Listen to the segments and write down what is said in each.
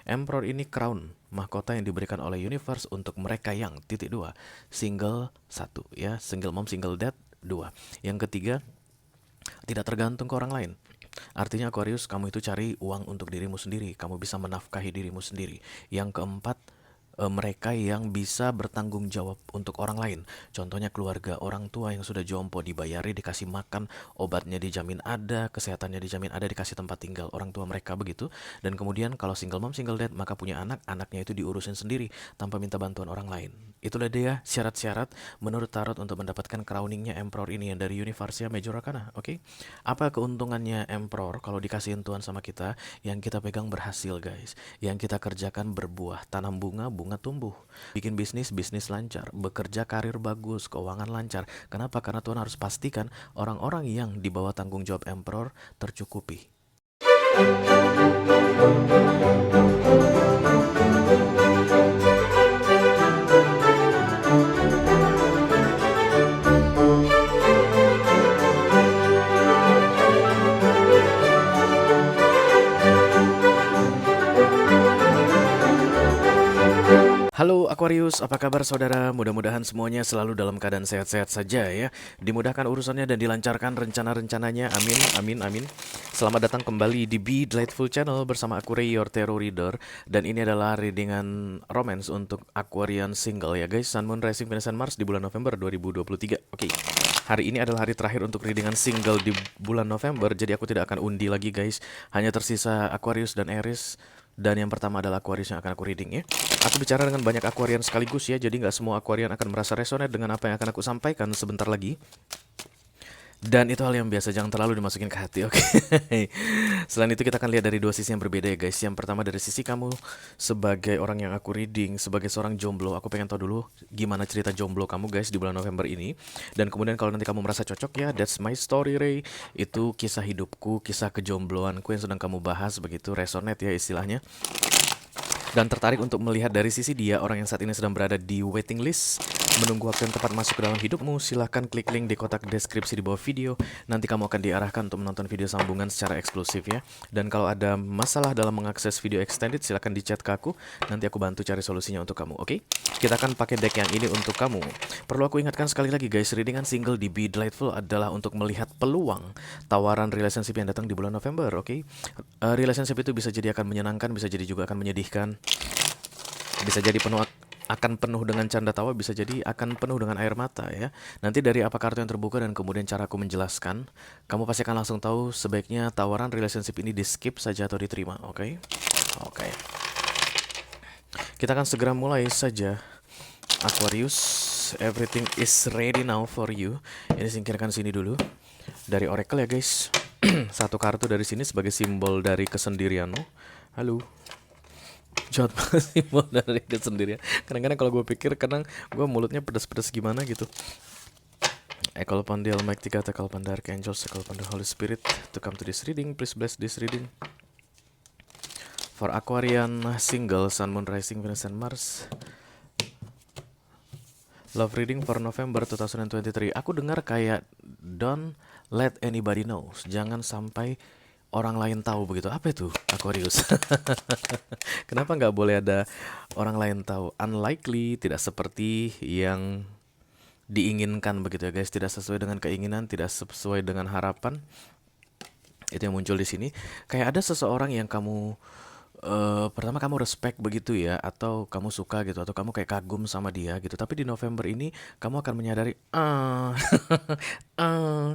Emperor ini crown, mahkota yang diberikan oleh universe untuk mereka yang titik dua, single satu ya, single mom, single dad dua. Yang ketiga, tidak tergantung ke orang lain. Artinya Aquarius, kamu itu cari uang untuk dirimu sendiri, kamu bisa menafkahi dirimu sendiri. Yang keempat, mereka yang bisa bertanggung jawab untuk orang lain. Contohnya keluarga, orang tua yang sudah jompo, dibayari, dikasih makan, obatnya dijamin ada, kesehatannya dijamin ada, dikasih tempat tinggal, orang tua mereka begitu. Dan kemudian kalau single mom, single dad, maka punya anak, anaknya itu diurusin sendiri tanpa minta bantuan orang lain. Itulah dia syarat-syarat menurut tarot untuk mendapatkan crowningnya Emperor ini yang dari Universia Major Arcana. Oke, apa keuntungannya Emperor kalau dikasihin Tuhan sama kita? Yang kita pegang berhasil guys, yang kita kerjakan berbuah, tanam bunga, bunga tumbuh, bikin bisnis, bisnis lancar, bekerja, karir bagus, keuangan lancar. Kenapa? Karena Tuhan harus pastikan orang-orang yang di bawah tanggung jawab Emperor tercukupi. Halo Aquarius, apa kabar saudara? Mudah-mudahan semuanya selalu dalam keadaan sehat-sehat saja ya. Dimudahkan urusannya dan dilancarkan rencana-rencananya. Amin, amin, amin. Selamat datang kembali di Be Delightful Channel bersama aku Ray, your tarot reader. Dan ini adalah readingan romance untuk Aquarian single ya guys. Sun, Moon, Rising, Venus, and Mars di bulan November 2023. Oke, hari ini adalah hari terakhir untuk readingan single di bulan November. Jadi aku tidak akan undi lagi guys. Hanya tersisa Aquarius dan Aries. Dan yang pertama adalah Aquarius yang akan aku reading ya. Aku bicara dengan banyak Aquarian sekaligus ya, jadi nggak semua Aquarian akan merasa resonate dengan apa yang akan aku sampaikan sebentar lagi. Dan itu hal yang biasa, jangan terlalu dimasukin ke hati, oke? Selain itu kita akan lihat dari dua sisi yang berbeda ya guys. Yang pertama dari sisi kamu sebagai orang yang aku reading, sebagai seorang jomblo. Aku pengen tahu dulu gimana cerita jomblo kamu guys di bulan November ini. Dan kemudian kalau nanti kamu merasa cocok ya, that's my story Ray. Itu kisah hidupku, kisah kejombloanku yang sedang kamu bahas, begitu resonate ya istilahnya. Dan tertarik untuk melihat dari sisi dia, orang yang saat ini sedang berada di waiting list, menunggu waktu yang tepat masuk ke dalam hidupmu, silahkan klik link di kotak deskripsi di bawah video. Nanti kamu akan diarahkan untuk menonton video sambungan secara eksklusif ya. Dan kalau ada masalah dalam mengakses video extended, silahkan di chat ke aku. Nanti aku bantu cari solusinya untuk kamu, oke? Kita akan pakai deck yang ini untuk kamu. Perlu aku ingatkan sekali lagi guys, readingan single di Be Delightful adalah untuk melihat peluang tawaran relationship yang datang di bulan November, oke? Relationship itu bisa jadi akan menyenangkan, bisa jadi juga akan menyedihkan. Bisa jadi akan penuh dengan canda tawa, bisa jadi akan penuh dengan air mata ya. Nanti dari apa kartu yang terbuka dan kemudian cara aku menjelaskan, kamu pasti akan langsung tahu sebaiknya tawaran relationship ini di skip saja atau diterima, oke? Oke. Kita akan segera mulai saja. Aquarius, everything is ready now for you. Ini singkirkan sini dulu. Dari Oracle ya guys. Satu kartu dari sini sebagai simbol dari kesendirianmu. Halo. Jahat banget simbol dari kesendirian. Kadang-kadang kalau gue pikir, kadang gue mulutnya pedas-pedas gimana gitu. I call upon the Almighty God, I call upon the Archangels, I call upon the Holy Spirit to come to this reading. Please bless this reading. For Aquarian single, Sun, Moon, Rising, Venus, and Mars. Love reading for November 2023. Aku dengar kayak don't let anybody know. Jangan sampai orang lain tahu begitu. Apa itu Aquarius? Kenapa nggak boleh ada orang lain tahu? Unlikely, tidak seperti yang diinginkan begitu ya guys. Tidak sesuai dengan keinginan, tidak sesuai dengan harapan. Itu yang muncul di sini. Kayak ada seseorang yang kamu pertama kamu respect begitu ya, atau kamu suka gitu, atau kamu kayak kagum sama dia gitu. Tapi di November ini kamu akan menyadari,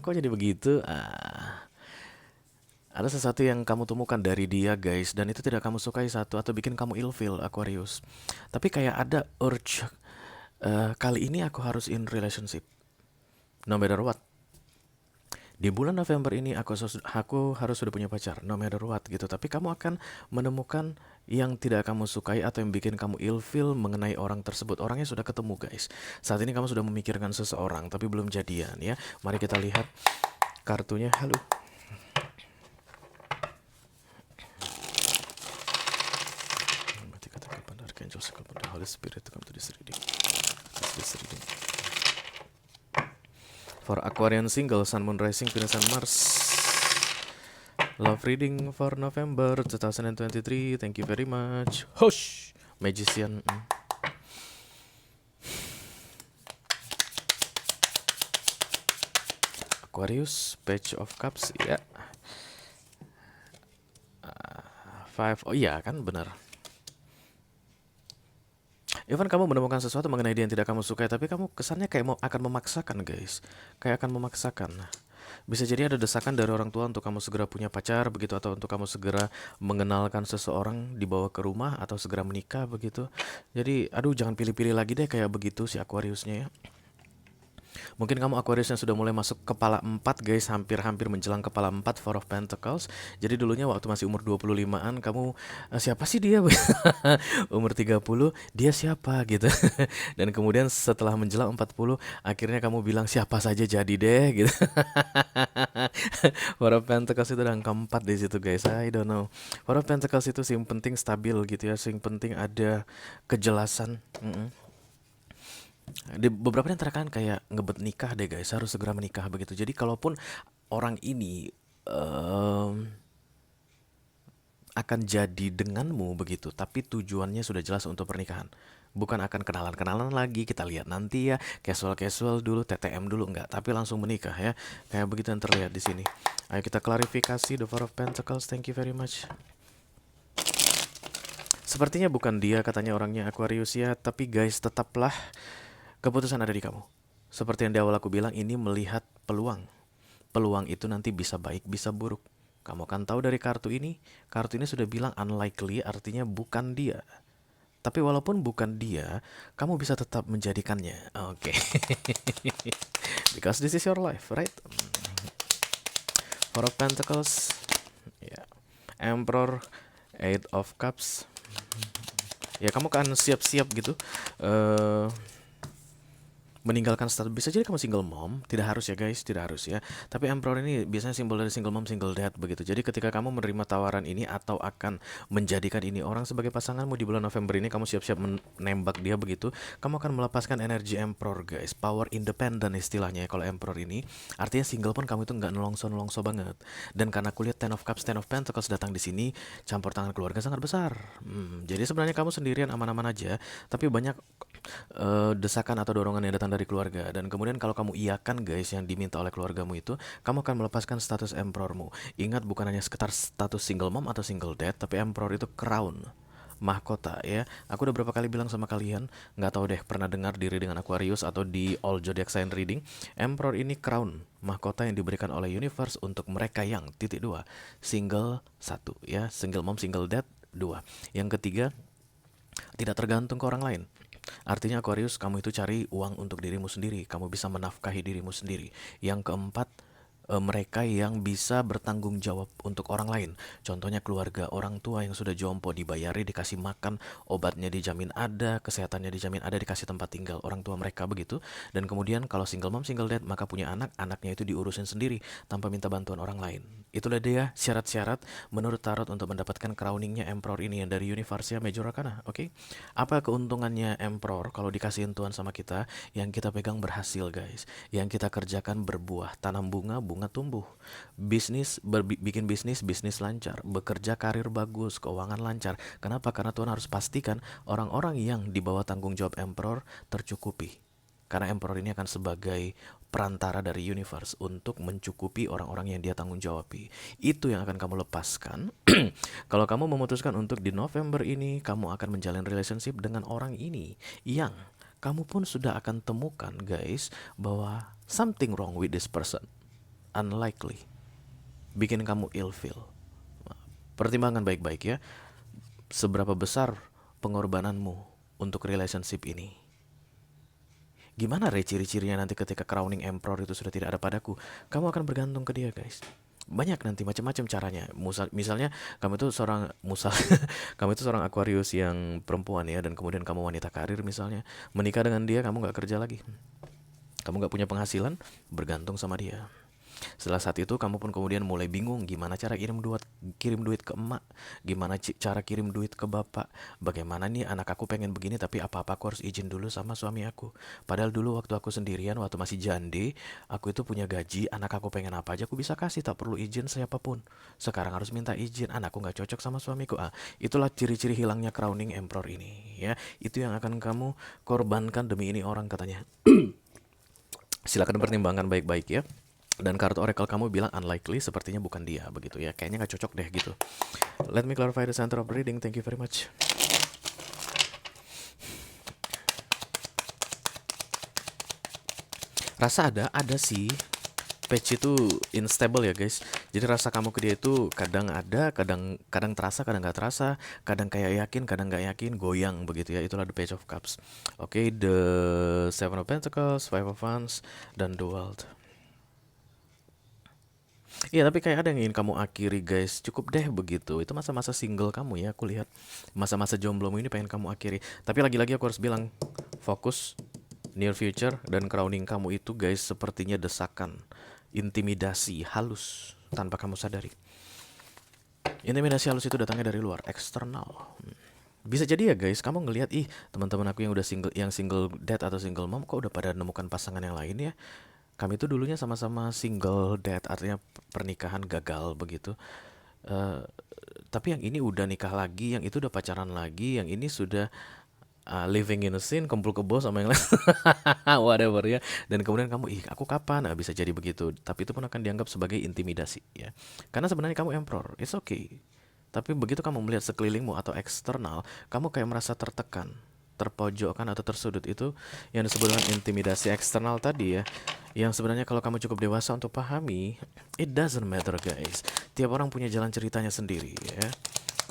kok jadi begitu? Ada sesuatu yang kamu temukan dari dia guys, dan itu tidak kamu sukai satu atau bikin kamu ilfeel Aquarius. Tapi kayak ada urge, kali ini aku harus in relationship, no matter what. Di bulan November ini aku harus sudah punya pacar, no matter what gitu. Tapi kamu akan menemukan yang tidak kamu sukai atau yang bikin kamu ilfeel mengenai orang tersebut. Orangnya sudah ketemu guys. Saat ini kamu sudah memikirkan seseorang tapi belum jadian ya. Mari kita lihat kartunya. Halo. Holy Spirit come to this reading. For Aquarian single, Sun, Moon, Rising, Venus, and Mars. Love reading for November 2023. Thank you very much. Hush, magician. Aquarius, Page of Cups, ya. Five, oh iya kan benar. Even kamu menemukan sesuatu mengenai dia yang tidak kamu sukai, tapi kamu kesannya kayak mau akan memaksakan, guys. Kayak akan memaksakan. Bisa jadi ada desakan dari orang tua untuk kamu segera punya pacar begitu, atau untuk kamu segera mengenalkan seseorang, dibawa ke rumah atau segera menikah begitu. Jadi, aduh jangan pilih-pilih lagi deh kayak begitu si Aquariusnya ya. Mungkin kamu Aquarius yang sudah mulai masuk kepala 4 guys, hampir-hampir menjelang kepala 4 Four of Pentacles. Jadi dulunya waktu masih umur 25-an kamu siapa sih dia? Umur 30 dia siapa gitu. Dan kemudian setelah menjelang 40 akhirnya kamu bilang siapa saja jadi deh gitu. Four of Pentacles itu ada angka 4 di situ guys. I don't know. Four of Pentacles itu sing penting stabil gitu ya, sing penting ada kejelasan. Di beberapa di antara kalian kayak ngebet nikah deh guys, harus segera menikah begitu. Jadi kalaupun orang ini akan jadi denganmu begitu, tapi tujuannya sudah jelas untuk pernikahan. Bukan akan kenalan-kenalan lagi, kita lihat nanti ya, casual-casual dulu, TTM dulu, enggak, tapi langsung menikah ya. Kayak begitu yang terlihat di sini. Ayo kita klarifikasi the Four of Pentacles. Thank you very much. Sepertinya bukan dia katanya orangnya Aquarius ya, tapi guys tetaplah keputusan ada di kamu. Seperti yang di awal aku bilang, ini melihat peluang. Peluang itu nanti bisa baik, bisa buruk. Kamu akan tahu dari kartu ini sudah bilang unlikely, artinya bukan dia. Tapi walaupun bukan dia, kamu bisa tetap menjadikannya. Oke. Because this is your life, right? Four of Pentacles. Ya. Emperor, Eight of Cups. Ya kamu kan siap-siap gitu. Meninggalkan status, bisa jadi kamu single mom, tidak harus ya guys, tidak harus ya. Tapi Emperor ini biasanya simbol dari single mom, single dad begitu. Jadi ketika kamu menerima tawaran ini atau akan menjadikan ini orang sebagai pasanganmu di bulan November ini, kamu siap-siap menembak dia begitu, kamu akan melepaskan energi Emperor guys, power independent istilahnya ya kalau Emperor ini. Artinya single pun kamu itu nggak nelongso banget. Dan karena aku lihat Ten of Cups, Ten of Pentacles datang di sini, campur tangan keluarga sangat besar. Jadi sebenarnya kamu sendirian aman-aman aja, tapi banyak desakan atau dorongan yang datang dari keluarga. Dan kemudian kalau kamu iakan guys yang diminta oleh keluargamu itu, kamu akan melepaskan status emperormu. Ingat, bukan hanya sekedar status single mom atau single dad, tapi emperor itu crown, mahkota ya. Aku udah berapa kali bilang sama kalian, nggak tahu deh pernah dengar di reading Aquarius atau di All Zodiac Sign Reading, emperor ini crown, mahkota yang diberikan oleh universe untuk mereka yang (2) single 1 ya, single mom, single dad 2. Yang ketiga, tidak tergantung ke orang lain. Artinya Aquarius, kamu itu cari uang untuk dirimu sendiri, kamu bisa menafkahi dirimu sendiri. Yang keempat, mereka yang bisa bertanggung jawab untuk orang lain. Contohnya keluarga, orang tua yang sudah jompo, dibayari, dikasih makan, obatnya dijamin ada, kesehatannya dijamin ada, dikasih tempat tinggal, orang tua mereka begitu. Dan kemudian kalau single mom, single dad, maka punya anak, anaknya itu diurusin sendiri tanpa minta bantuan orang lain. Itulah dia syarat-syarat menurut tarot untuk mendapatkan crowningnya Emperor ini yang dari Universe Major Arcana. Oke? Apa keuntungannya Emperor kalau dikasihin Tuhan sama kita? Yang kita pegang berhasil guys, yang kita kerjakan berbuah, tanam bunga, bunga tumbuh. Bikin bisnis lancar. Bekerja, karir bagus, keuangan lancar. Kenapa? Karena Tuhan harus pastikan orang-orang yang di bawah tanggung jawab Emperor tercukupi. Karena Emperor ini akan sebagai perantara dari universe untuk mencukupi orang-orang yang dia tanggung jawabi. Itu yang akan kamu lepaskan. Kalau kamu memutuskan untuk di November ini kamu akan menjalin relationship dengan orang ini, yang kamu pun sudah akan temukan guys bahwa something wrong with this person. Unlikely, bikin kamu ilfeel. Pertimbangkan baik-baik ya, seberapa besar pengorbananmu untuk relationship ini. Gimana ciri-cirinya nanti ketika crowning emperor itu sudah tidak ada padaku? Kamu akan bergantung ke dia guys. Banyak nanti macam-macam caranya. Misalnya kamu itu kamu itu seorang Aquarius yang perempuan ya, dan kemudian kamu wanita karir misalnya, menikah dengan dia, kamu nggak kerja lagi, kamu nggak punya penghasilan, bergantung sama dia. Setelah saat itu kamu pun kemudian mulai bingung gimana cara kirim duit ke emak, gimana cara kirim duit ke bapak, bagaimana nih anak aku pengen begini tapi apa-apa aku harus izin dulu sama suami aku. Padahal dulu waktu aku sendirian, waktu masih jande, aku itu punya gaji, anak aku pengen apa aja aku bisa kasih, tak perlu izin siapapun. Sekarang harus minta izin, anakku nggak cocok sama suamiku. Itulah ciri-ciri hilangnya crowning emperor ini, ya. Itu yang akan kamu korbankan demi ini orang katanya. Silakan pertimbangkan baik-baik ya. Dan kartu oracle kamu bilang unlikely, sepertinya bukan dia begitu ya. Kayaknya nggak cocok deh gitu. Let me clarify the center of reading. Thank you very much. Rasa ada sih. Patch itu unstable ya guys. Jadi rasa kamu ke dia itu kadang ada, kadang terasa, kadang nggak terasa, kadang kayak yakin, kadang nggak yakin, goyang begitu ya. Itulah the Page of Cups. Oke, the Seven of Pentacles, Five of Wands, dan the World. Iya, tapi kayak ada yang ingin kamu akhiri guys. Cukup deh begitu. Itu masa-masa single kamu ya, aku lihat. Masa-masa jomblomu ini pengen kamu akhiri. Tapi lagi-lagi aku harus bilang, fokus near future dan crowning kamu itu guys sepertinya desakan, intimidasi halus tanpa kamu sadari. Intimidasi halus itu datangnya dari luar, eksternal. Bisa jadi ya guys, kamu ngelihat teman-teman aku yang udah single dad atau single mom kok udah pada nemukan pasangan yang lain ya. Kami itu dulunya sama-sama single dad, artinya pernikahan gagal begitu. Eh, tapi yang ini udah nikah lagi, yang itu udah pacaran lagi, yang ini sudah living in a scene, kumpul kebo sama yang lain, whatever ya. Dan kemudian kamu, aku kapan? Bisa jadi begitu. Tapi itu pun akan dianggap sebagai intimidasi ya. Karena sebenarnya kamu emperor, it's okay. Tapi begitu kamu melihat sekelilingmu atau eksternal, kamu kayak merasa tertekan, terpojokkan atau tersudut. Itu yang disebut dengan intimidasi eksternal tadi ya. Yang sebenarnya kalau kamu cukup dewasa untuk pahami, it doesn't matter guys. Tiap orang punya jalan ceritanya sendiri ya.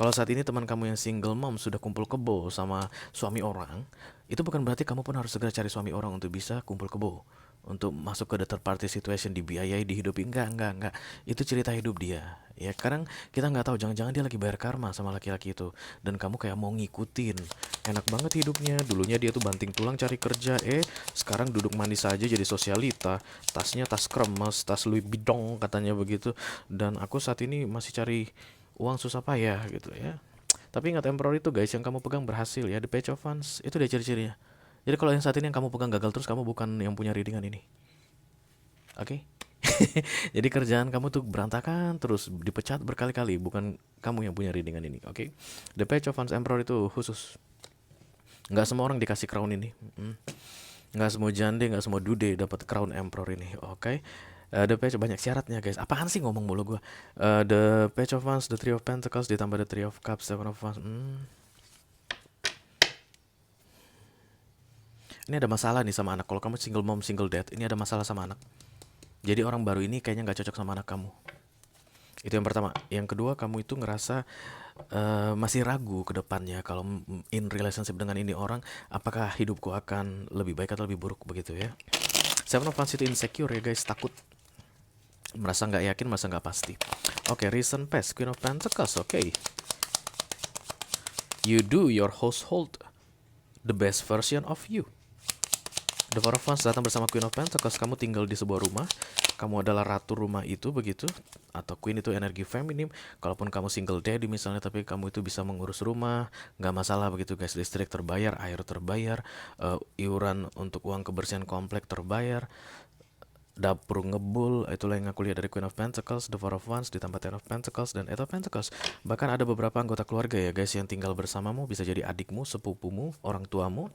Kalau saat ini teman kamu yang single mom sudah kumpul kebo sama suami orang, itu bukan berarti kamu pun harus segera cari suami orang untuk bisa kumpul kebo, untuk masuk ke the third party situation, dibiayai, dihidupi. Enggak. Itu cerita hidup dia. Ya, sekarang kita nggak tahu, jangan-jangan dia lagi bayar karma sama laki-laki itu, dan kamu kayak mau ngikutin. Enak banget hidupnya. Dulunya dia tuh banting tulang cari kerja, sekarang duduk manis aja jadi sosialita. Tasnya tas kremes, tas Louis Vuitton katanya begitu. Dan aku saat ini masih cari uang susah payah gitu ya. Tapi ingat emperor itu guys, yang kamu pegang berhasil ya. The Page of Wands, itu dia ciri-cirinya. Jadi kalau yang saat ini yang kamu pegang gagal terus, kamu bukan yang punya readingan ini. Oke? Jadi kerjaan kamu tuh berantakan terus, dipecat berkali-kali, bukan kamu yang punya readingan ini. Oke? The Page of Wands emperor itu khusus. Nggak semua orang dikasih crown ini. Nggak semua jande, nggak semua dude dapat crown emperor ini. Oke? The Page banyak syaratnya guys. Apaan sih ngomong mulu gue? The Page of Wands, the Three of Pentacles ditambah the Three of Cups, Seven of Wands. Ini ada masalah nih sama anak. Kalau kamu single mom, single dad, ini ada masalah sama anak. Jadi orang baru ini kayaknya nggak cocok sama anak kamu. Itu yang pertama. Yang kedua, kamu itu ngerasa masih ragu ke depannya kalau in relationship dengan ini orang, apakah hidupku akan lebih baik atau lebih buruk begitu ya. Seven of Wands itu insecure ya guys, takut, merasa nggak yakin, merasa nggak pasti. Oke, recent past, Queen of Pentacles. Oke. You do your household the best version of you. The Four of Wands datang bersama Queen of Pentacles. Kamu tinggal di sebuah rumah, kamu adalah ratu rumah itu begitu. Atau Queen itu energi feminim. Kalaupun kamu single daddy misalnya, tapi kamu itu bisa mengurus rumah, nggak masalah begitu guys. Listrik terbayar, air terbayar, iuran untuk uang kebersihan komplek terbayar, dapur ngebul. Itulah yang aku lihat dari Queen of Pentacles, The Four of Wands ditambah Ten of Pentacles dan Eight of Pentacles. Bahkan ada beberapa anggota keluarga ya guys yang tinggal bersamamu, bisa jadi adikmu, sepupumu, orang tuamu.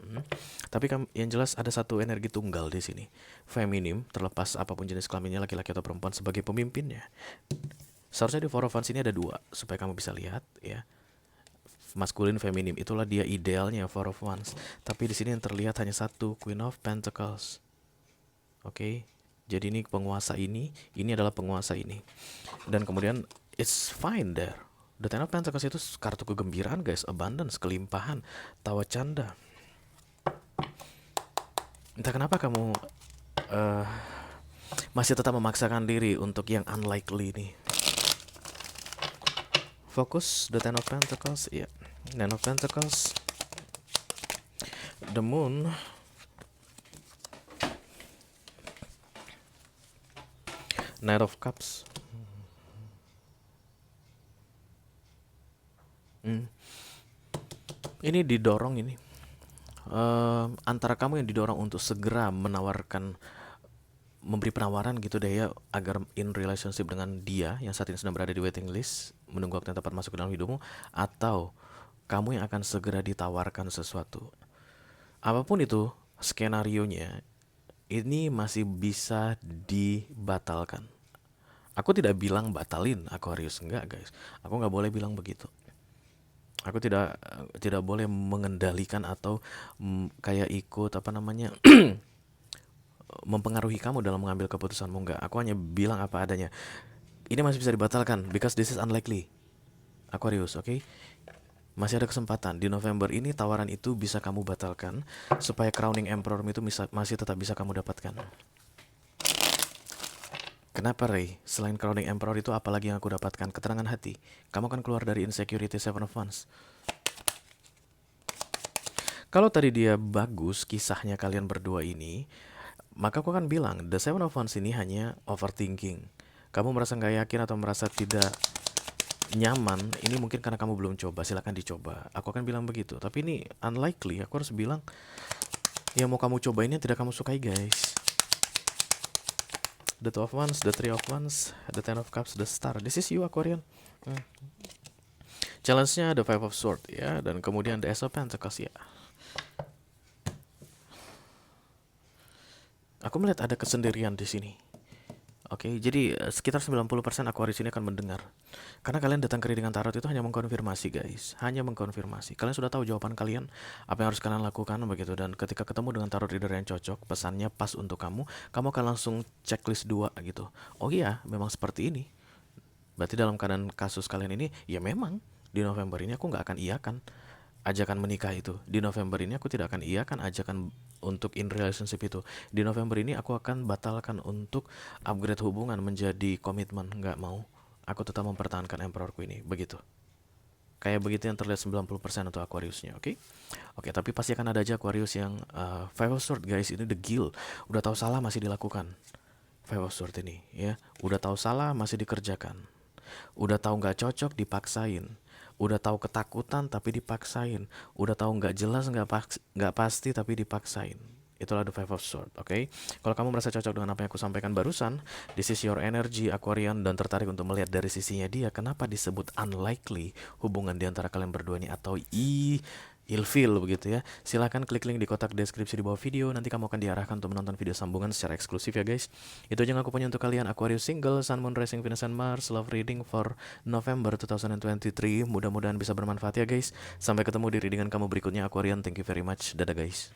Tapi yang jelas ada satu energi tunggal di sini, feminim, terlepas apapun jenis kelaminnya, laki-laki atau perempuan, sebagai pemimpinnya. Seharusnya di Four of Wands ini ada dua supaya kamu bisa lihat ya. Maskulin, feminim, itulah dia idealnya Four of Wands. Tapi di sini yang terlihat hanya satu, Queen of Pentacles. Oke. Jadi ini penguasa ini adalah penguasa ini. Dan kemudian it's fine there. The Ten of Pentacles itu kartu kegembiraan guys, abundance, kelimpahan, tawa canda. Entah kenapa kamu masih tetap memaksakan diri untuk yang unlikely ini. Fokus, the Ten of Pentacles, ya. Ten of Pentacles, the Moon, Knight of Cups. Ini didorong ini. Antara kamu yang didorong untuk segera memberi penawaran gitu deh ya, agar in relationship dengan dia yang saat ini sedang berada di waiting list, menunggu waktu yang tepat masuk ke dalam hidupmu, atau kamu yang akan segera ditawarkan sesuatu. Apapun itu skenarionya, ini masih bisa dibatalkan. Aku tidak bilang batalin Aquarius, enggak guys. Aku nggak boleh bilang begitu. Aku tidak boleh mengendalikan atau kayak ikut apa namanya mempengaruhi kamu dalam mengambil keputusanmu, enggak. Aku hanya bilang apa adanya. Ini masih bisa dibatalkan because this is unlikely. Aquarius, oke? Masih ada kesempatan di November ini, tawaran itu bisa kamu batalkan supaya crowning emperor itu masih tetap bisa kamu dapatkan. Kenapa Ray? Selain crowning emperor itu apalagi yang aku dapatkan? Keterangan hati. Kamu akan keluar dari insecurity Seven of Wands. Kalau tadi dia bagus kisahnya kalian berdua ini, maka aku akan bilang the Seven of Wands ini hanya overthinking. Kamu merasa nggak yakin atau merasa tidak nyaman, ini mungkin karena kamu belum coba. Silahkan dicoba. Aku akan bilang begitu. Tapi ini unlikely. Aku harus bilang yang mau kamu coba ini yang tidak kamu sukai guys. The Two of Wands, the Three of Wands, the Ten of Cups, the Star. This is you Aquarian. Challenge-nya the Five of Swords ya, dan kemudian the Ace of Pentacles ya. Aku melihat ada kesendirian di sini. Oke, jadi sekitar 90% Aquarius ini akan mendengar. Karena kalian datang ke readingan tarot itu hanya mengkonfirmasi guys. Hanya mengkonfirmasi. Kalian sudah tahu jawaban kalian, apa yang harus kalian lakukan begitu. Dan ketika ketemu dengan tarot reader yang cocok, pesannya pas untuk kamu akan langsung checklist 2 gitu. Oh iya, memang seperti ini. Berarti dalam keadaan kasus kalian ini, ya memang di November ini aku nggak akan iakan ajakan menikah itu. Di November ini aku tidak akan iakan ajakan untuk in relationship itu. Di November ini aku akan batalkan untuk upgrade hubungan menjadi komitmen. Nggak mau. Aku tetap mempertahankan emperorku ini. Begitu. Kayak begitu yang terlihat 90% untuk Aquariusnya, oke? Oke, tapi pasti akan ada aja Aquarius yang Five of Swords guys, ini the guilt. Udah tahu salah masih dilakukan. Five of Swords ini ya. Udah tahu salah masih dikerjakan. Udah tahu nggak cocok dipaksain. Udah tahu ketakutan tapi dipaksain. Udah tahu nggak jelas nggak pasti tapi dipaksain. Itulah the Five of Swords, oke? Kalau kamu merasa cocok dengan apa yang aku sampaikan barusan, this is your energy Aquarian, dan tertarik untuk melihat dari sisinya dia, kenapa disebut unlikely hubungan di antara kalian berdua ini, atau ilfil begitu ya, silahkan klik link di kotak deskripsi di bawah video. Nanti kamu akan diarahkan untuk menonton video sambungan secara eksklusif ya guys. Itu aja yang aku punya untuk kalian. Aquarius single, Sun, Moon, Rising, Venus, and Mars love reading for November 2023. Mudah-mudahan bisa bermanfaat ya guys. Sampai ketemu di readingan kamu berikutnya Aquarian. Thank you very much. Dadah guys.